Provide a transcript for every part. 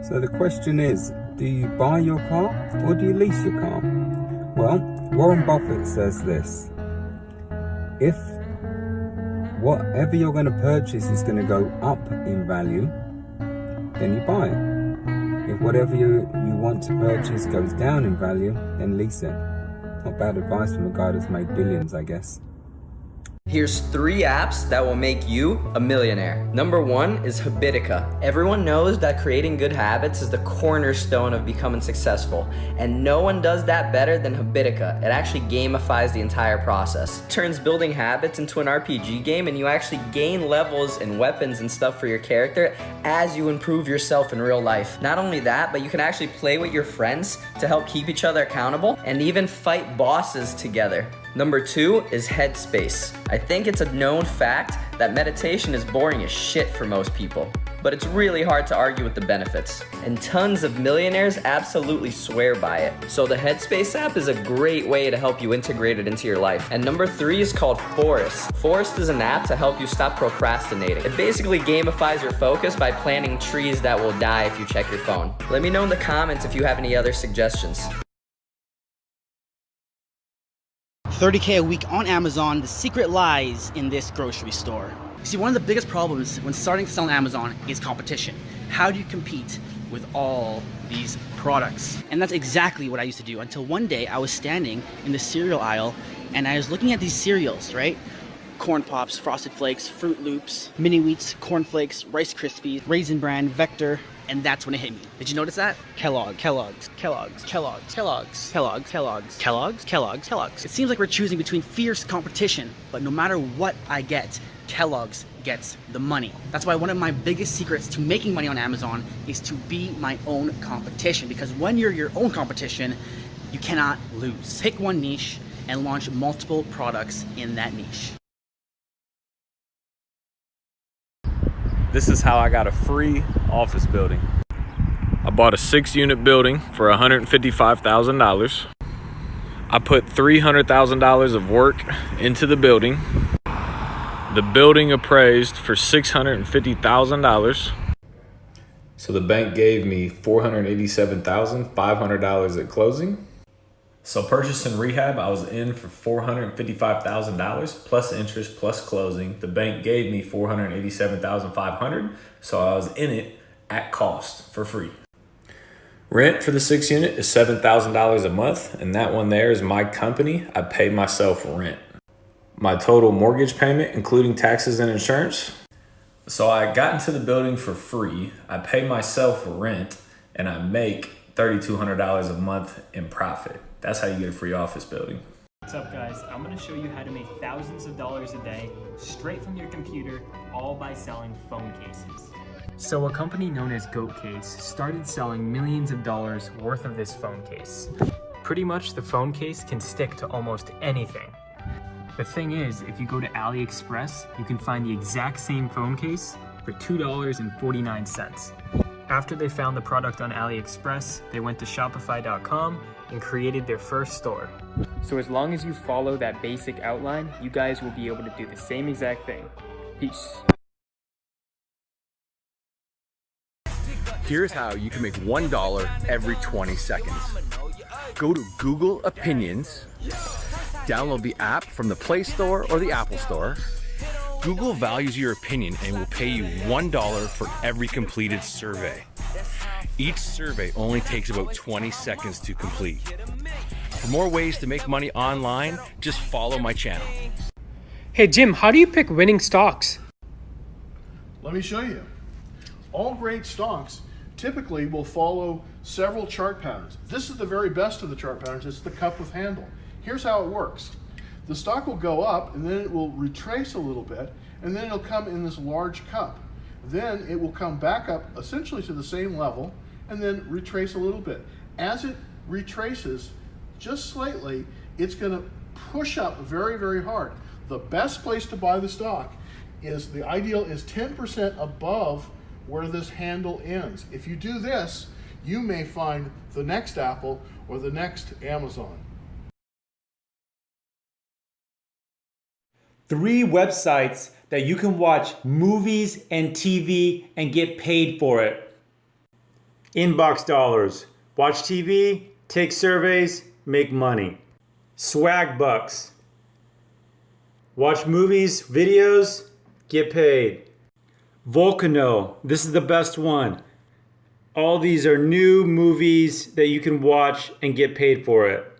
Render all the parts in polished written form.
So the question is, do you buy your car or do you lease your car? Well, Warren Buffett says this: if whatever you're going to purchase is going to go up in value, then you buy it. If whatever you want to purchase goes down in value, then lease it. Not bad advice from a guy that's made billions, I guess. Here's 3 apps that will make you a millionaire. Number 1 is Habitica. Everyone knows that creating good habits is the cornerstone of becoming successful, and no one does that better than Habitica. It actually gamifies the entire process. It turns building habits into an RPG game, and you actually gain levels and weapons and stuff for your character as you improve yourself in real life. Not only that, but you can actually play with your friends to help keep each other accountable and even fight bosses together. Number 2 is Headspace. I think it's a known fact that meditation is boring as shit for most people, but it's really hard to argue with the benefits. And tons of millionaires absolutely swear by it. So the Headspace app is a great way to help you integrate it into your life. And number 3 is called Forest. Forest is an app to help you stop procrastinating. It basically gamifies your focus by planting trees that will die if you check your phone. Let me know in the comments if you have any other suggestions. 30K a week on Amazon. The secret lies in this grocery store. You see, one of the biggest problems when starting to sell on Amazon is competition. How do you compete with all these products? And that's exactly what I used to do until one day I was standing in the cereal aisle and I was looking at these cereals, right? Corn Pops, Frosted Flakes, Fruit Loops, Mini Wheats, Corn Flakes, Rice Krispies, Raisin Bran, Vector, and that's when it hit me. Did you notice that? Kellogg's. It seems like we're choosing between fierce competition, but no matter what I get, Kellogg's gets the money. That's why one of my biggest secrets to making money on Amazon is to be my own competition, because when you're your own competition, you cannot lose. Pick one niche and launch multiple products in that niche. This is how I got a free office building. I bought a 6-unit building for $155,000. I put $300,000 of work into the building. The building appraised for $650,000. So the bank gave me $487,500 at closing. So purchase and rehab, I was in for $455,000 plus interest plus closing. The bank gave me $487,500, so I was in it at cost for free. Rent for the 6-unit is $7,000 a month, and that one there is my company. I pay myself rent. My total mortgage payment, including taxes and insurance. So I got into the building for free. I pay myself rent, and I make $3,200 a month in profit. That's how you get a free office building. What's up, guys? I'm going to show you how to make thousands of dollars a day straight from your computer, all by selling phone cases. So a company known as Goat Case started selling millions of dollars worth of this phone case. Pretty much the phone case can stick to almost anything. The thing is, if you go to AliExpress, you can find the exact same phone case for $2.49. After they found the product on AliExpress, they went to Shopify.com and created their first store. So as long as you follow that basic outline, you guys will be able to do the same exact thing. Peace. Here's how you can make $1 every 20 seconds. Go to Google Opinions, download the app from the Play Store or the Apple Store. Google values your opinion and will pay you $1 for every completed survey. Each survey only takes about 20 seconds to complete. For more ways to make money online, just follow my channel. Hey Jim, how do you pick winning stocks? Let me show you. All great stocks typically will follow several chart patterns. This is the very best of the chart patterns. It's the cup with handle. Here's how it works. The stock will go up and then it will retrace a little bit and then it'll come in this large cup. Then it will come back up essentially to the same level and then retrace a little bit. As it retraces just slightly, it's going to push up very, very hard. The best place to buy the stock is, the ideal is 10% above where this handle ends. If you do this, you may find the next Apple or the next Amazon. 3 websites that you can watch movies and TV and get paid for it. Inbox dollars. Watch TV, take surveys, make money. Swag bucks. Watch movies, videos, get paid. Volcano. This is the best one. All these are new movies that you can watch and get paid for it.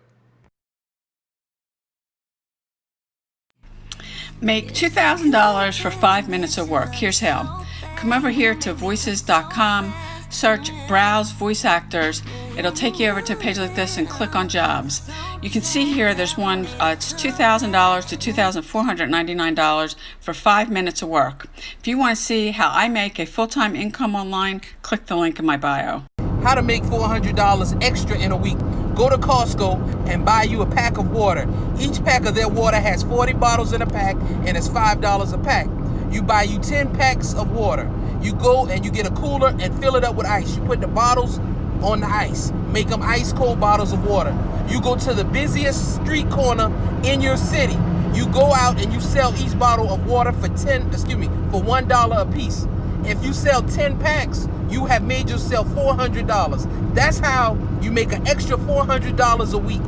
Make $2,000 for 5 minutes of work. Here's how. Come over here to voices.com, search Browse Voice Actors. It'll take you over to a page like this and click on jobs. You can see here there's one, it's $2,000 to $2,499 for 5 minutes of work. If you want to see how I make a full-time income online, click the link in my bio. How to make $400 extra in a week. Go to Costco and buy you a pack of water. Each pack of their water has 40 bottles in a pack and it's $5 a pack. You buy you 10 packs of water. You go and you get a cooler and fill it up with ice. You put the bottles on the ice. Make them ice cold bottles of water. You go to the busiest street corner in your city. You go out and you sell each bottle of water for $1 a piece. If you sell 10 packs, you have made yourself $400. That's how you make an extra $400 a week.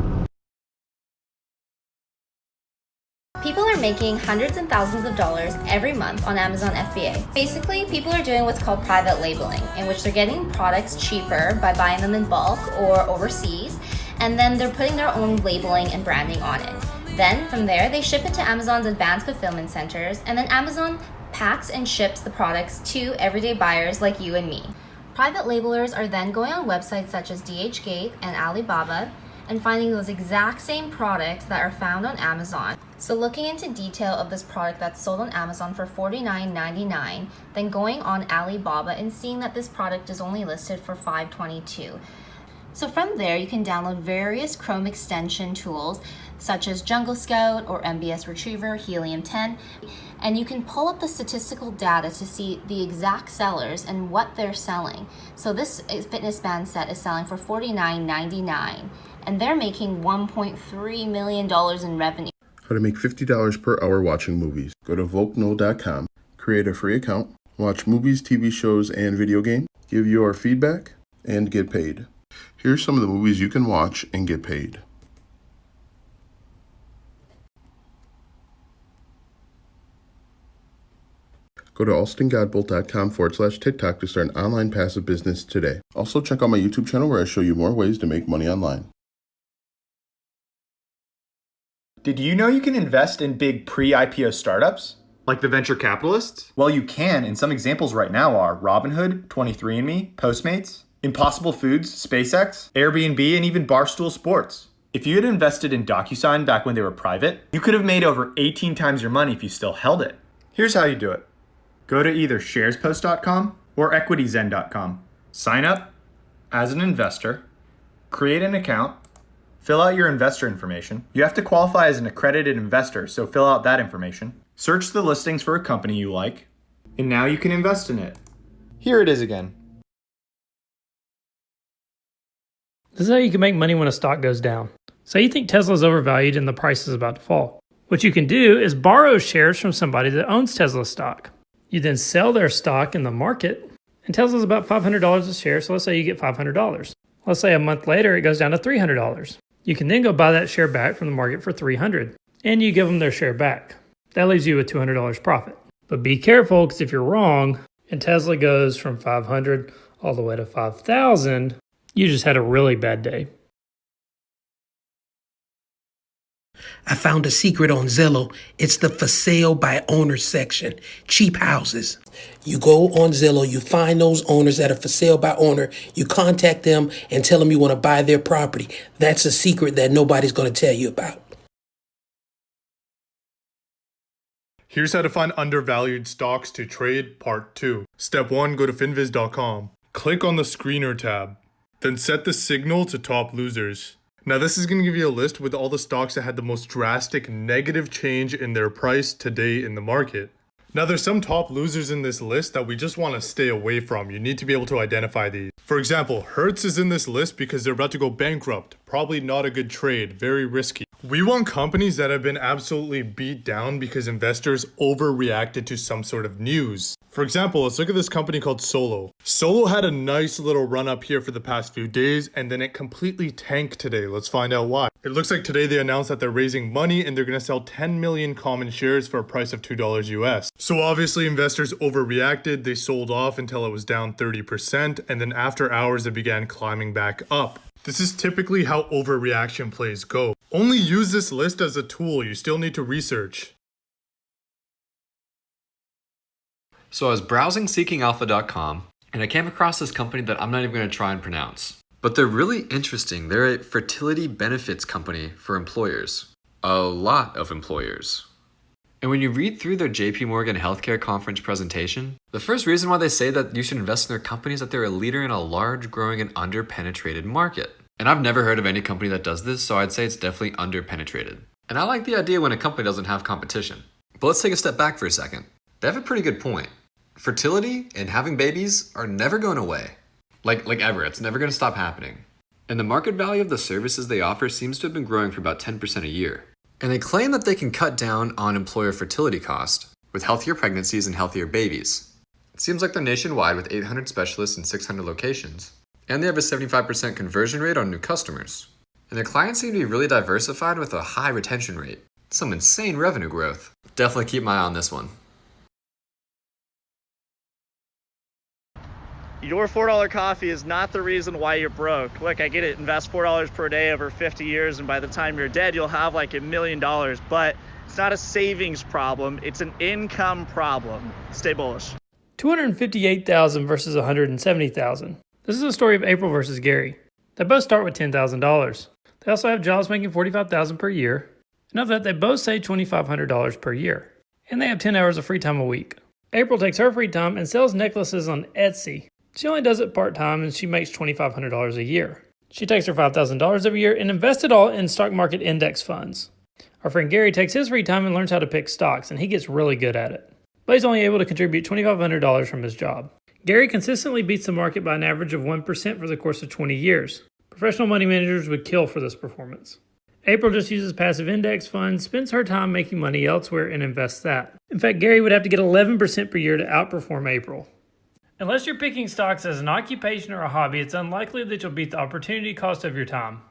People are making hundreds and thousands of dollars every month on Amazon FBA. Basically, people are doing what's called private labeling, in which they're getting products cheaper by buying them in bulk or overseas, and then they're putting their own labeling and branding on it. Then, from there, they ship it to Amazon's advanced fulfillment centers, and then Amazon packs and ships the products to everyday buyers like you and me. Private labelers are then going on websites such as DHgate and Alibaba and finding those exact same products that are found on Amazon. So looking into detail of this product that's sold on Amazon for $49.99, then going on Alibaba and seeing that this product is only listed for $5.22. So from there, you can download various Chrome extension tools such as Jungle Scout or MBS Retriever, Helium 10, and you can pull up the statistical data to see the exact sellers and what they're selling. So this fitness band set is selling for $49.99, and they're making $1.3 million in revenue. How to make $50 per hour watching movies. Go to Volcano.com, create a free account, watch movies, TV shows, and video games, give your feedback, and get paid. Here's some of the movies you can watch and get paid. Go to alstongodbolt.com/TikTok to start an online passive business today. Also, check out my YouTube channel where I show you more ways to make money online. Did you know you can invest in big pre-IPO startups? Like the venture capitalists? Well, you can, and some examples right now are Robinhood, 23andMe, Postmates, Impossible Foods, SpaceX, Airbnb, and even Barstool Sports. If you had invested in DocuSign back when they were private, you could have made over 18 times your money if you still held it. Here's how you do it. Go to either sharespost.com or equityzen.com. Sign up as an investor, create an account, fill out your investor information. You have to qualify as an accredited investor, so fill out that information. Search the listings for a company you like, and now you can invest in it. Here it is again. This is how you can make money when a stock goes down. Say you think Tesla's overvalued and the price is about to fall. What you can do is borrow shares from somebody that owns Tesla stock. You then sell their stock in the market, and Tesla's about $500 a share, so let's say you get $500. Let's say a month later it goes down to $300. You can then go buy that share back from the market for $300, and you give them their share back. That leaves you with $200 profit. But be careful, because if you're wrong, and Tesla goes from 500 all the way to 5,000, you just had a really bad day. I found a secret on Zillow. It's the for sale by owner section. Cheap houses. You go on Zillow, you find those owners that are for sale by owner, you contact them and tell them you want to buy their property. That's a secret that nobody's going to tell you about. Here's how to find undervalued stocks to trade, part 2. Step 1, go to finviz.com. Click on the screener tab. Then set the signal to top losers. Now this is going to give you a list with all the stocks that had the most drastic negative change in their price today in the market. Now there's some top losers in this list that we just want to stay away from. You need to be able to identify these. For example, Hertz is in this list because they're about to go bankrupt. Probably not a good trade, very risky. We want companies that have been absolutely beat down because investors overreacted to some sort of news. For example, let's look at this company called Solo. Solo had a nice little run up here for the past few days, and then it completely tanked today. Let's find out why. It looks like today they announced that they're raising money and they're going to sell 10 million common shares for a price of $2 US. So obviously investors overreacted. They sold off until it was down 30%, and then after hours it began climbing back up. This is typically how overreaction plays go. Only use this list as a tool. You still need to research. So I was browsing seekingalpha.com and I came across this company that I'm not even going to try and pronounce. But they're really interesting. They're a fertility benefits company for employers. A lot of employers. And when you read through their JP Morgan Healthcare Conference presentation, the first reason why they say that you should invest in their company is that they're a leader in a large, growing, and underpenetrated market. And I've never heard of any company that does this, so I'd say it's definitely underpenetrated. And I like the idea when a company doesn't have competition. But let's take a step back for a second. They have a pretty good point. Fertility and having babies are never going away. Like ever, it's never going to stop happening. And the market value of the services they offer seems to have been growing for about 10% a year. And they claim that they can cut down on employer fertility cost with healthier pregnancies and healthier babies. It seems like they're nationwide with 800 specialists in 600 locations. And they have a 75% conversion rate on new customers. And their clients seem to be really diversified with a high retention rate. Some insane revenue growth. Definitely keep my eye on this one. Your $4 coffee is not the reason why you're broke. Look, I get it, invest $4 per day over 50 years, and by the time you're dead, you'll have like $1 million, but it's not a savings problem, it's an income problem. Stay bullish. 258,000 versus 170,000. This is a story of April versus Gary. They both start with $10,000. They also have jobs making $45,000 per year. And of that, they both save $2,500 per year. And they have 10 hours of free time a week. April takes her free time and sells necklaces on Etsy. She only does it part-time and she makes $2,500 a year. She takes her $5,000 every year and invests it all in stock market index funds. Our friend Gary takes his free time and learns how to pick stocks, and he gets really good at it. But he's only able to contribute $2,500 from his job. Gary consistently beats the market by an average of 1% for the course of 20 years. Professional money managers would kill for this performance. April just uses passive index funds, spends her time making money elsewhere, and invests that. In fact, Gary would have to get 11% per year to outperform April. Unless you're picking stocks as an occupation or a hobby, it's unlikely that you'll beat the opportunity cost of your time.